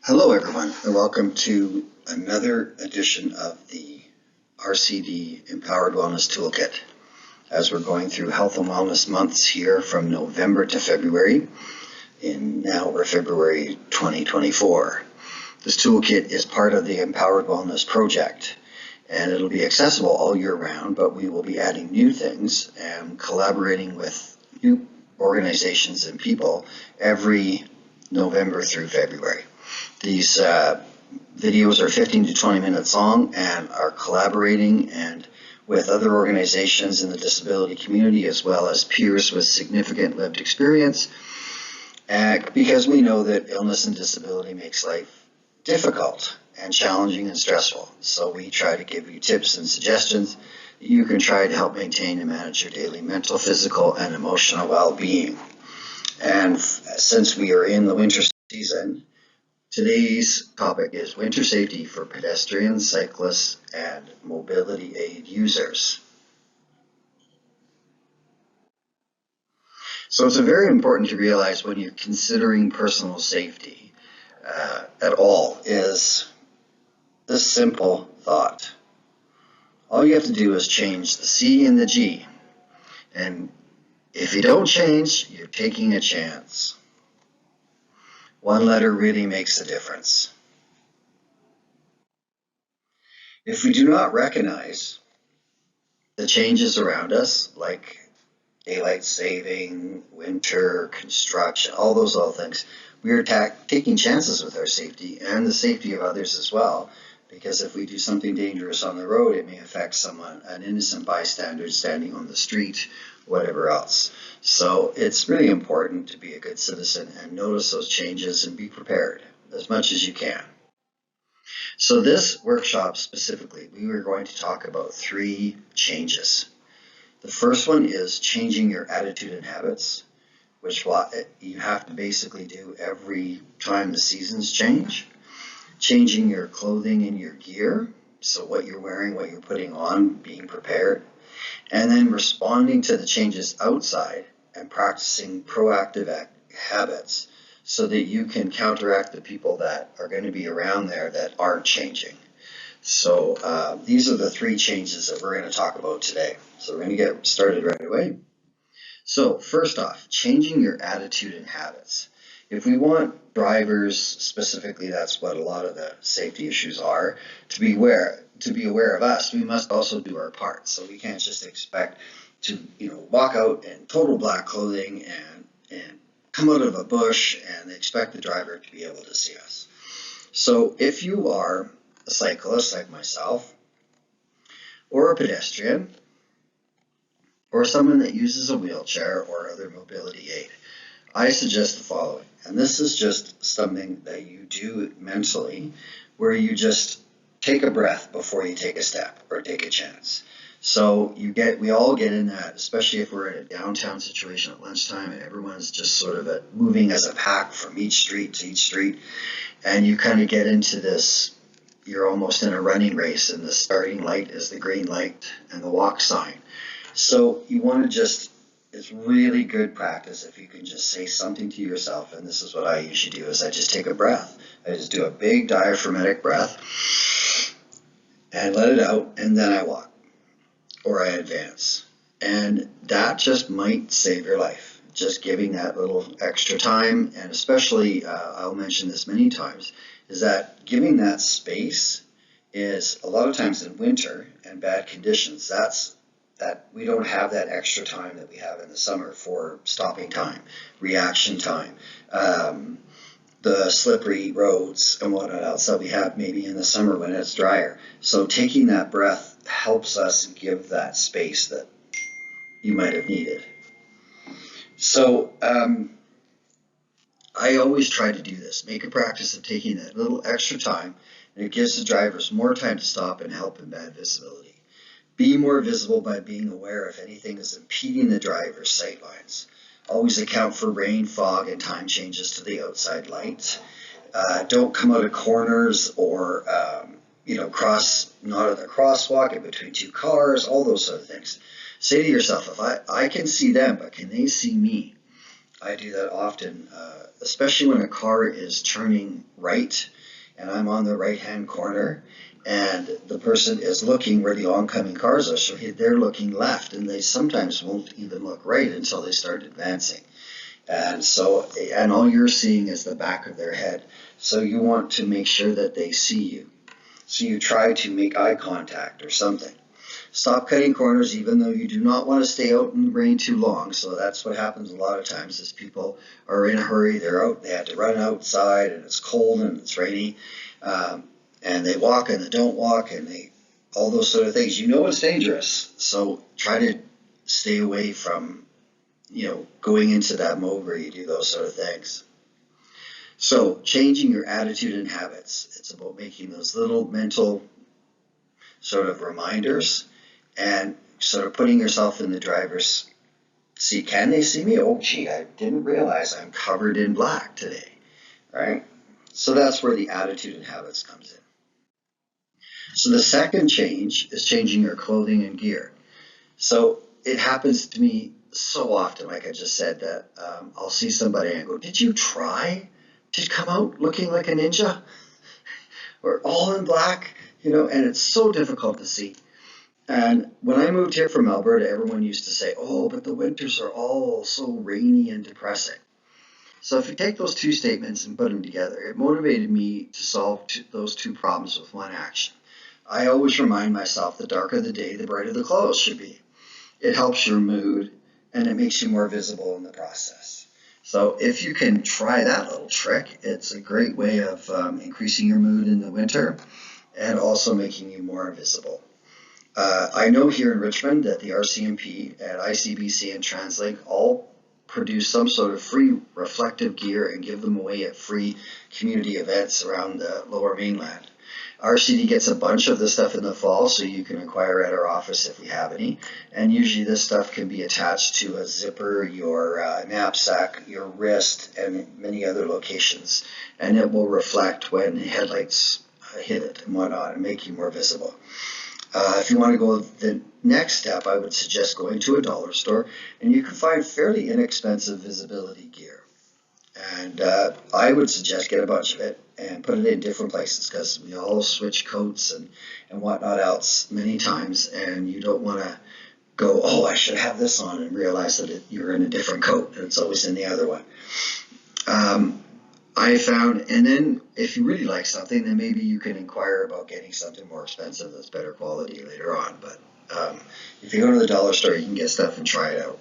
Hello everyone, and welcome to another edition of the RCD Empowered Wellness Toolkit. As we're going through health and wellness months here from November to February, and now we're February 2024. This toolkit is part of the Empowered Wellness Project, and it'll be accessible all year round, but we will be adding new things and collaborating with new organizations and people every November through February. These videos are 15 to 20 minutes long and are collaborating and with other organizations in the disability community as well as peers with significant lived experience, because we know that illness and disability makes life difficult and challenging and stressful. So we try to give you tips and suggestions that you can try to help maintain and manage your daily mental, physical, and emotional well-being. And since we are in the winter season, today's topic is winter safety for pedestrians, cyclists, and mobility aid users. So it's very important to realize when you're considering personal safety at all is this simple thought. All you have to do is change the C and the G. And if you don't change, you're taking a chance. One letter really makes a difference. If we do not recognize the changes around us, like daylight saving, winter, construction, all those little things, we are taking chances with our safety and the safety of others as well, because if we do something dangerous on the road, it may affect someone, an innocent bystander standing on the street, whatever else. So it's really important to be a good citizen and notice those changes and be prepared as much as you can. So this workshop specifically, we were going to talk about 3 changes. The first one is changing your attitude and habits, which you have to basically do every time the seasons change. Changing your clothing and your gear, so what you're wearing, what you're putting on, being prepared. And then responding to the changes outside and practicing proactive habits so that you can counteract the people that are going to be around there that aren't changing. So these are the 3 changes that we're going to talk about today. So we're going to get started right away. So first off, changing your attitude and habits. If we want drivers, specifically that's what a lot of the safety issues are, to be aware of us, we must also do our part. So we can't just expect to walk out in total black clothing and come out of a bush and expect the driver to be able to see us. So if you are a cyclist like myself, or a pedestrian, or someone that uses a wheelchair or other mobility aid, I suggest the following, and this is just something that you do mentally, where you just take a breath before you take a step or take a chance. So we all get in that, especially if we're in a downtown situation at lunchtime and everyone's just sort of moving as a pack from each street to each street, and you kind of get into this, you're almost in a running race and the starting light is the green light and the walk sign. So you want to it's really good practice if you can just say something to yourself, and this is what I usually do, is I just take a breath. I just do a big diaphragmatic breath and let it out, and then I walk or I advance. And that just might save your life, just giving that little extra time. And especially, I'll mention this many times, is that giving that space is a lot of times in winter and bad conditions, that we don't have that extra time that we have in the summer for stopping time, reaction time, the slippery roads and whatnot else that we have maybe in the summer when it's drier. So taking that breath helps us give that space that you might have needed. So I always try to do this, make a practice of taking that little extra time, and it gives the drivers more time to stop and help in bad visibility. Be more visible by being aware if anything is impeding the driver's sight lines. Always account for rain, fog, and time changes to the outside light. Don't come out of corners or cross not at the crosswalk in between 2 cars, all those sort of things. Say to yourself, if I can see them, but can they see me? I do that often, especially when a car is turning right and I'm on the right-hand corner and the person is looking where the oncoming cars are. So they're looking left and they sometimes won't even look right until they start advancing. And all you're seeing is the back of their head. So you want to make sure that they see you. So you try to make eye contact or something. Stop cutting corners even though you do not want to stay out in the rain too long. So that's what happens a lot of times is people are in a hurry, they're out, they have to run outside and it's cold and it's rainy. And they walk and they don't walk and all those sort of things. You know it's dangerous. So try to stay away from, going into that mode where you do those sort of things. So changing your attitude and habits. It's about making those little mental sort of reminders and sort of putting yourself in the driver's seat. Can they see me? Oh, gee, I didn't realize I'm covered in black today, right? So that's where the attitude and habits comes in. So the second change is changing your clothing and gear. So it happens to me so often, like I just said, that I'll see somebody and I go, did you try to come out looking like a ninja? Or all in black, and it's so difficult to see. And when I moved here from Alberta, everyone used to say, oh, but the winters are all so rainy and depressing. So if you take those two statements and put them together, it motivated me to solve those two problems with one action. I always remind myself the darker the day, the brighter the clothes should be. It helps your mood and it makes you more visible in the process. So if you can try that little trick, it's a great way of increasing your mood in the winter and also making you more visible. I know here in Richmond that the RCMP at ICBC and TransLink all produce some sort of free reflective gear and give them away at free community events around the Lower Mainland. RCD gets a bunch of this stuff in the fall, so you can inquire at our office if we have any. And usually this stuff can be attached to a zipper, your knapsack, your wrist, and many other locations. And it will reflect when headlights hit it and whatnot and make you more visible. If you want to go the next step, I would suggest going to a dollar store, and you can find fairly inexpensive visibility gear. And I would suggest get a bunch of it and put it in different places because we all switch coats and whatnot else many times, and you don't want to go, oh, I should have this on, and realize that you're in a different coat and it's always in the other one. I found, and then if you really like something, then maybe you can inquire about getting something more expensive that's better quality later on. But if you go to the dollar store, you can get stuff and try it out.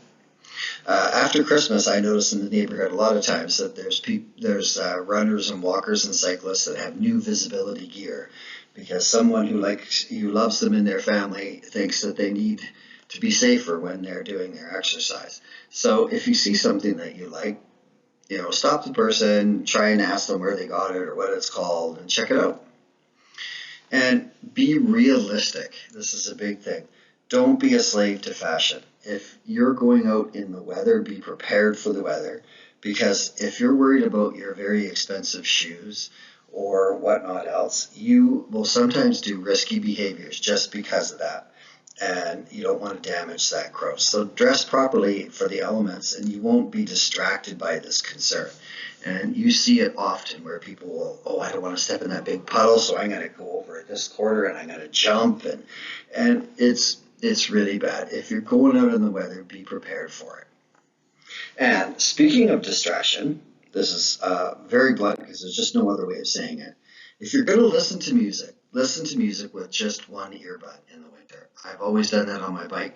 After Christmas, I noticed in the neighborhood a lot of times that there's runners and walkers and cyclists that have new visibility gear because someone who loves them in their family thinks that they need to be safer when they're doing their exercise. So if you see something that you like, stop the person, try and ask them where they got it or what it's called, and check it out. And be realistic. This is a big thing. Don't be a slave to fashion. If you're going out in the weather, be prepared for the weather. Because if you're worried about your very expensive shoes or whatnot else, you will sometimes do risky behaviors just because of that. And you don't want to damage that growth. So dress properly for the elements and you won't be distracted by this concern. And you see it often where people will, oh, I don't want to step in that big puddle, so I'm going to go over at this corner and I'm going to jump. And it's really bad. If you're going out in the weather, be prepared for it. And speaking of distraction, this is very blunt because there's just no other way of saying it. If you're going to listen to music with just one earbud in the winter. I've always done that on my bike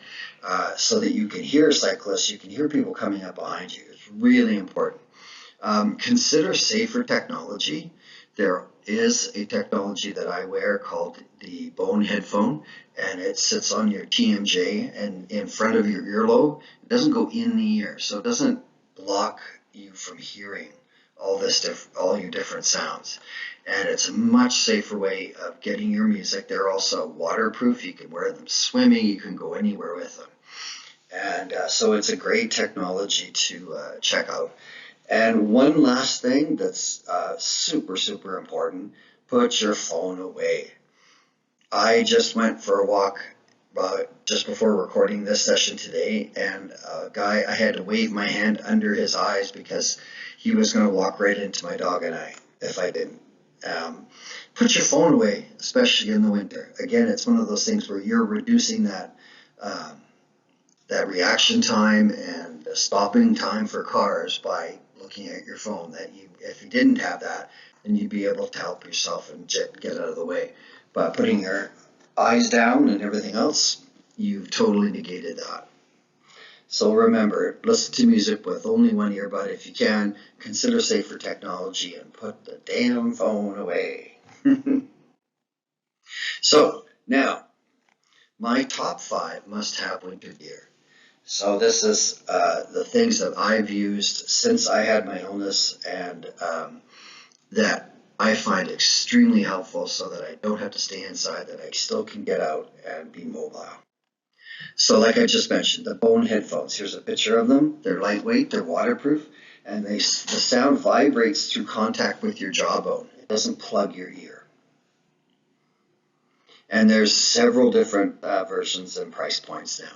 so that you can hear cyclists, you can hear people coming up behind you. It's really important. Consider safer technology. There is a technology that I wear called the Bone headphone, and it sits on your TMJ and in front of your earlobe. It doesn't go in the ear, so it doesn't block you from hearing all your different sounds. And it's a much safer way of getting your music. They're also waterproof. You can wear them swimming. You can go anywhere with them. And so it's a great technology to check out. And one last thing that's super, super important, put your phone away. I just went for a walk just before recording this session today, and a guy, I had to wave my hand under his eyes because he was going to walk right into my dog and I if I didn't. Put your phone away, especially in the winter. Again, it's one of those things where you're reducing that reaction time and the stopping time for cars by looking at your phone. That if you didn't have that, then you'd be able to help yourself and get out of the way. But putting your eyes down and everything else, you've totally negated that. So remember, listen to music with only one earbud if you can. Consider safer technology and put the damn phone away. So now, my top 5 must-have winter gear. So this is the things that I've used since I had my illness, and that I find extremely helpful so that I don't have to stay inside, that I still can get out and be mobile. So like I just mentioned, the bone headphones. Here's a picture of them. They're lightweight, they're waterproof, and the sound vibrates through contact with your jawbone. It doesn't plug your ear. And there's several different versions and price points now.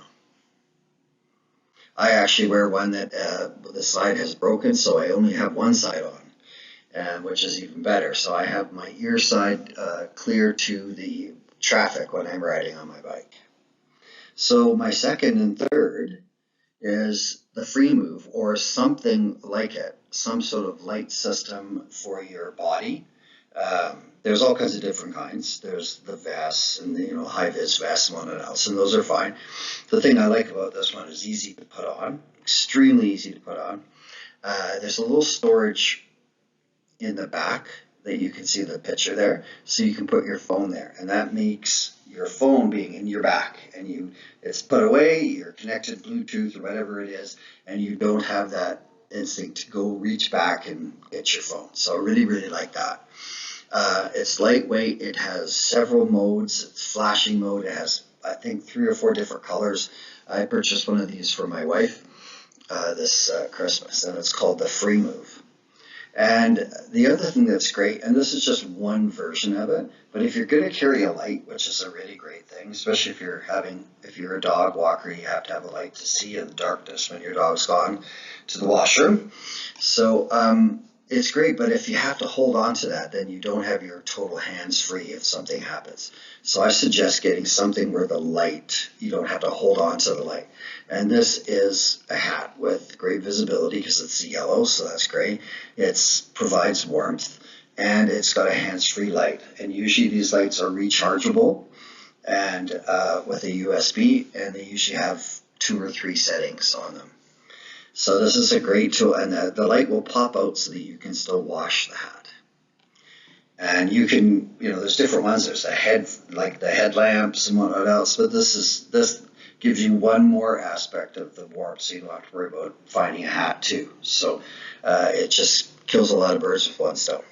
I actually wear one that the side has broken, so I only have one side on, which is even better. So I have my ear side clear to the traffic when I'm riding on my bike. So my second and third is the Free Move, or something like it, some sort of light system for your body. There's all kinds of different kinds. There's the vests and the high-vis vests and whatnot else, and those are fine. The thing I like about this one is easy to put on, extremely easy to put on. There's a little storage in the back that you can see the picture there, so you can put your phone there, and that makes your phone being in your back, and it's put away, you're connected Bluetooth or whatever it is, and you don't have that instinct to go reach back and get your phone. So I really, really like that. It's lightweight. It has several modes. It's flashing mode. It has, I think, 3 or 4 different colors. I purchased one of these for my wife this Christmas, and it's called the Free Move. And the other thing that's great, and this is just one version of it, but if you're going to carry a light, which is a really great thing, especially if you're a dog walker, you have to have a light to see in the darkness when your dog's gone to the washroom. So it's great, but if you have to hold on to that, then you don't have your total hands-free if something happens. So I suggest getting something where the light, you don't have to hold on to the light. And this is a hat with great visibility because it's yellow, so that's great. It provides warmth, and it's got a hands-free light. And usually these lights are rechargeable and with a USB, and they usually have 2 or 3 settings on them. So this is a great tool, and the light will pop out so that you can still wash the hat. And you can, there's different ones. There's the headlamps and whatnot else, but this gives you one more aspect of the warmth, so you don't have to worry about finding a hat too. So it just kills a lot of birds with one stone.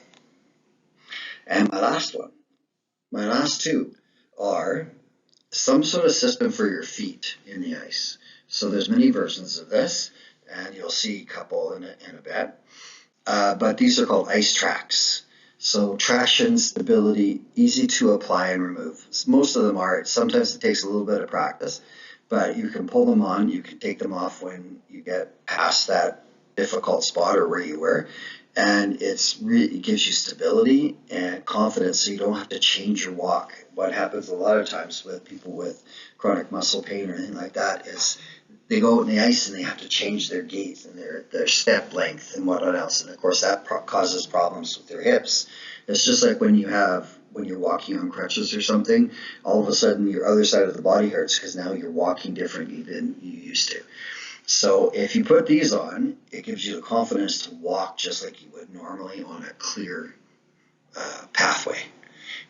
And my last 2 are some sort of system for your feet in the ice. So there's many versions of this, and you'll see a couple in a bit. But these are called ice tracks. So traction, stability, easy to apply and remove. Most of them are. Sometimes it takes a little bit of practice, but you can pull them on. You can take them off when you get past that difficult spot or where you were. And it gives you stability and confidence, so you don't have to change your walk. What happens a lot of times with people with chronic muscle pain or anything like that is they go out in the ice and they have to change their gait and their step length and whatnot else. And of course that causes problems with their hips. It's just like when you're walking on crutches or something, all of a sudden your other side of the body hurts because now you're walking differently than you used to. So if you put these on, it gives you the confidence to walk just like you would normally on a clear pathway.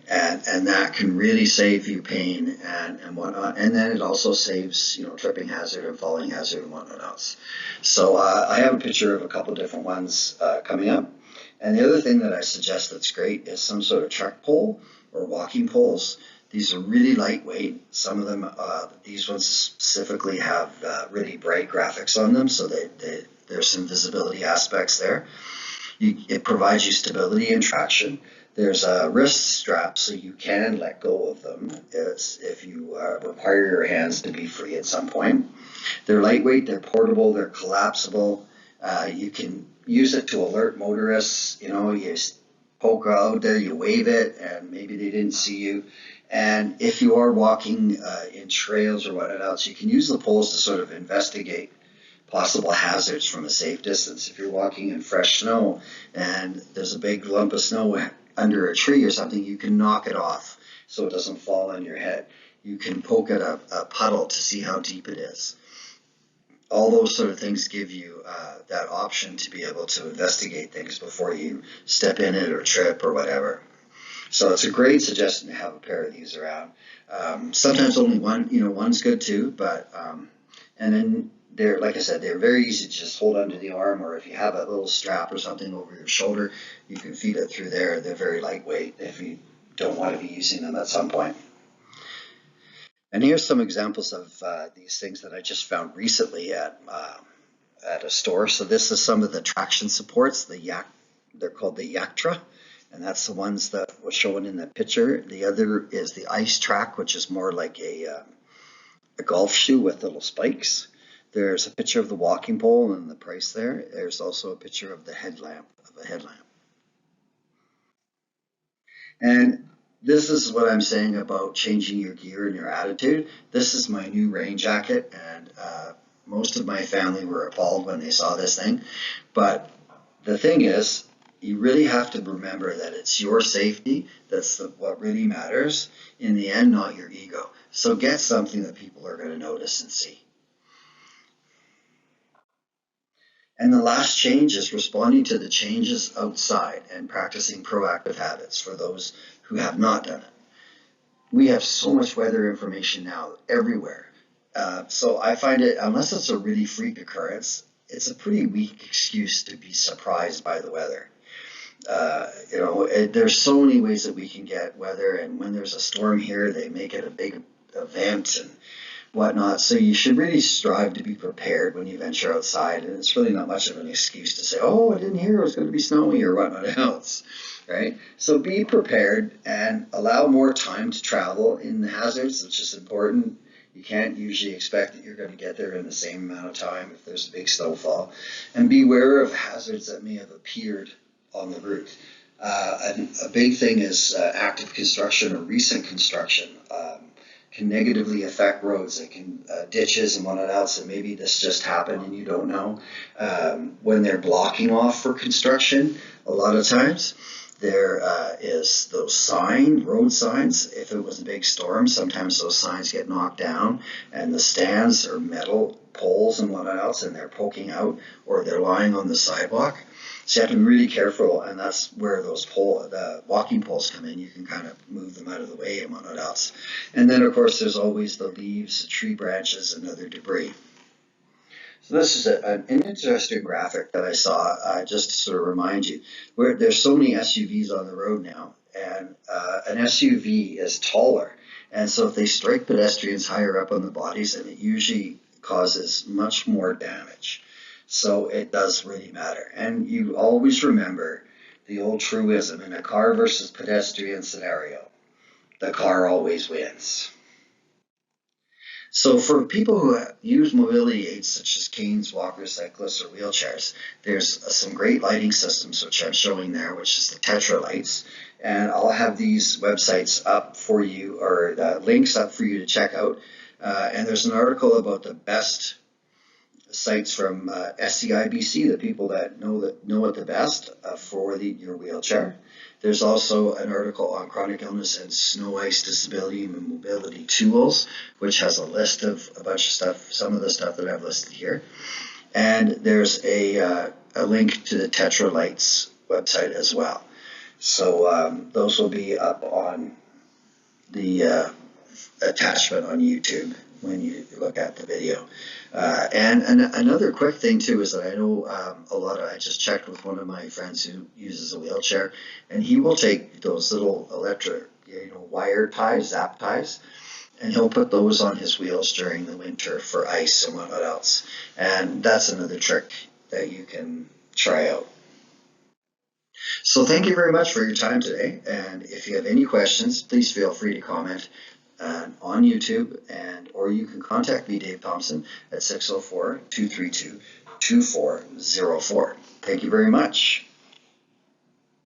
And that can really save you pain and whatnot. And then it also saves, tripping hazard and falling hazard and whatnot else. So I have a picture of a couple different ones coming up. And the other thing that I suggest that's great is some sort of trek pole or walking poles. These are really lightweight. Some of them, these ones specifically have really bright graphics on them, so there's some visibility aspects there. It provides you stability and traction. There's a wrist strap so you can let go of them if you require your hands to be free at some point. They're lightweight, they're portable, they're collapsible. You can use it to alert motorists. You poke out there, you wave it, and maybe they didn't see you. And if you are walking in trails or whatnot else, you can use the poles to sort of investigate possible hazards from a safe distance. If you're walking in fresh snow and there's a big lump of snow under a tree or something, you can knock it off so it doesn't fall on your head. You can poke at a puddle to see how deep it is. All those sort of things give you that option to be able to investigate things before you step in it or trip or whatever. So it's a great suggestion to have a pair of these around. Sometimes only one, one's good too, but and then they're, like I said, they're very easy to just hold under the arm, or if you have a little strap or something over your shoulder, you can feed it through there. They're very lightweight if you don't want to be using them at some point. And here's some examples of these things that I just found recently at a store. So this is some of the traction supports, they're called the Yactra, and that's the ones that was shown in the picture. The other is the Ice Track, which is more like a golf shoe with little spikes. There's a picture of the walking pole and the price there. There's also a picture of the headlamp, And this is what I'm saying about changing your gear and your attitude. This is my new rain jacket, and most of my family were appalled when they saw this thing. But the thing is, you really have to remember that it's your safety that's what really matters in the end, not your ego. So get something that people are going to notice and see. And the last change is responding to the changes outside and practicing proactive habits for those who have not done it. We have so much weather information now everywhere. So I find it, unless it's a really freak occurrence, it's a pretty weak excuse to be surprised by the weather. There's so many ways that we can get weather, and when there's a storm here, they make it a big event and whatnot. So you should really strive to be prepared when you venture outside, and it's really not much of an excuse to say, oh, I didn't hear it was going to be snowy or whatnot else, right? So be prepared and allow more time to travel in the hazards, which is important. You can't usually expect that you're going to get there in the same amount of time if there's a big snowfall. And be aware of hazards that may have appeared on the route. A big thing is active construction or recent construction can negatively affect roads. It can ditches and whatnot else, and maybe this just happened and you don't know. When they're blocking off for construction, a lot of times there is those road signs. If it was a big storm, sometimes those signs get knocked down, and the stands are metal poles and whatnot else, and they're poking out or they're lying on the sidewalk. So you have to be really careful, and that's where those the walking poles come in. You can kind of move them out of the way and whatnot else. And then, of course, there's always the leaves, the tree branches, and other debris. So this is an interesting graphic that I saw just to sort of remind you. Where there's so many SUVs on the road now, and an SUV is taller. And so if they strike pedestrians higher up on the bodies, and it usually causes much more damage. So it does really matter. And you always remember the old truism, in a car versus pedestrian scenario, the car always wins. So for people who use mobility aids such as canes, walkers, cyclists, or wheelchairs, there's some great lighting systems which I'm showing there, which is the Tetra lights. And I'll have these websites up for you, or links up for you to check out. And there's an article about the best sites from SCIBC, the people that know it the best for your wheelchair. There's also an article on chronic illness and snow ice disability and mobility tools, which has a list of a bunch of stuff, some of the stuff that I've listed here. And there's a link to the Tetra Lights website as well. So those will be up on the attachment on YouTube when you look at the video. And another quick thing too is that I know I just checked with one of my friends who uses a wheelchair, and he will take those little electric, wire ties, zap ties, and he'll put those on his wheels during the winter for ice and whatnot else. And that's another trick that you can try out. So thank you very much for your time today. And if you have any questions, please feel free to comment on YouTube, or you can contact me, Dave Thomson, at 604-232-2404. Thank you very much.